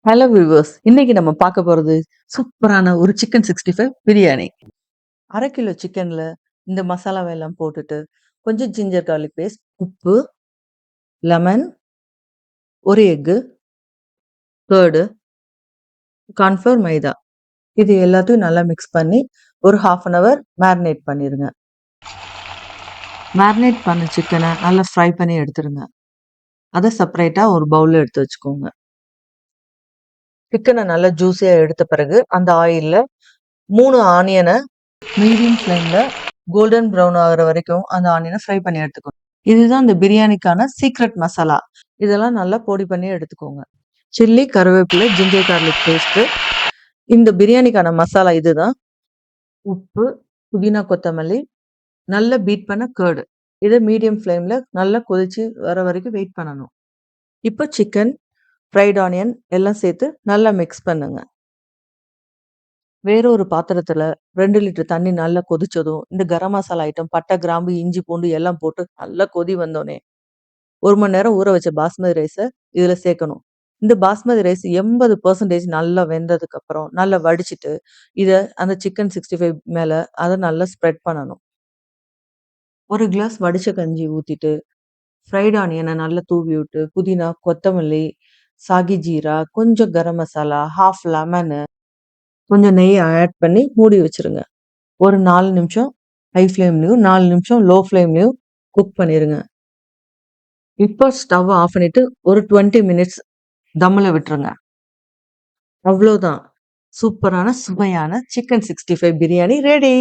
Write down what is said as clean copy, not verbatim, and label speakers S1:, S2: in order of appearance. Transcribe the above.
S1: Hello viewers, இன்னைக்கு நம்ம பார்க்க போறது சூப்பரான ஒரு சிக்கன் 65 பிரியாணி. 1/2 கிலோ சிக்கன்ல இந்த மசாலாவை எல்லாம் போட்டுட்டு கொஞ்சம் ஜிஞ்சர் கார்லிக் பேஸ்ட், உப்பு, லெமன், ஒரு எக்கு, கர்டு, கார்ன்ஃப்ளவர், மைதா இது எல்லாத்தையும் நல்லா மிக்ஸ் பண்ணி ஒரு 1/2 அன் ஹவர் மேரினேட் பண்ணிருங்க. மேரினேட் பண்ண சிக்கனை நல்லா ஃப்ரை பண்ணி எடுத்துருங்க. அதை செப்பரேட்டா ஒரு பவுல்ல எடுத்து வச்சுக்கோங்க. சிக்கனை நல்லா ஜூஸியா எடுத்த பிறகு அந்த ஆயில்ல 3 ஆனியனை மீடியம் ஃப்ளேம்ல கோல்டன் ப்ரௌன் ஆகுற வரைக்கும் அந்த ஆனியனை ஃப்ரை பண்ணி எடுத்துக்கணும். இதுதான் இந்த பிரியாணிக்கான சீக்ரெட் மசாலா. இதெல்லாம் நல்லா பொடி பண்ணி எடுத்துக்கோங்க. சில்லி, கருவேப்பிலை, ஜிஞ்சர் கார்லிக் பேஸ்ட், இந்த பிரியாணிக்கான மசாலா இதுதான். உப்பு, புதினா, கொத்தமல்லி, நல்லா பீட் பண்ண கர்டு. இதை மீடியம் ஃப்ளேம்ல நல்லா கொதிச்சு வர வரைக்கும் வெயிட் பண்ணணும். இப்போ சிக்கன், ஃப்ரைட் ஆனியன் எல்லாம் சேர்த்து நல்லா மிக்ஸ் பண்ணுங்க. வேற ஒரு பாத்திரத்துல 2 லிட்டர் தண்ணி நல்லா கொதிச்சதும் இந்த கரம் மசாலா ஐட்டம், பட்டை, கிராம்பு, இஞ்சி, பூண்டு எல்லாம் போட்டு நல்லா கொதி வந்தோடனே 1 மணி நேரம் ஊற வச்ச பாஸ்மதி ரைஸை இதுல சேர்க்கணும். இந்த பாஸ்மதி ரைஸ் 80% நல்லா வெந்ததுக்கு அப்புறம் நல்லா வடிச்சிட்டு இதை அந்த சிக்கன் 65 மேல அதை நல்லா ஸ்ப்ரெட் பண்ணணும். ஒரு கிளாஸ் வடிச்ச கஞ்சி ஊத்திட்டு ஃப்ரைட் ஆனியனை நல்லா தூவி விட்டு புதினா, கொத்தமல்லி, சாகி ஜீரா, கொஞ்சம் கரம் மசாலா, 1/2 லெமனு, கொஞ்சம் நெய் ஆட் பண்ணி மூடி வச்சிருங்க. ஒரு 4 நிமிஷம் ஹை ஃப்ளேம்லயும் 4 நிமிஷம் லோ ஃப்ளேம்லயும் குக் பண்ணிருங்க. இப்போ ஸ்டவ் ஆஃப் பண்ணிட்டு ஒரு 20 மினிட்ஸ் தம்ல விட்டுருங்க. அவ்வளோதான், சூப்பரான சுவையான சிக்கன் 65 பிரியாணி ரெடி.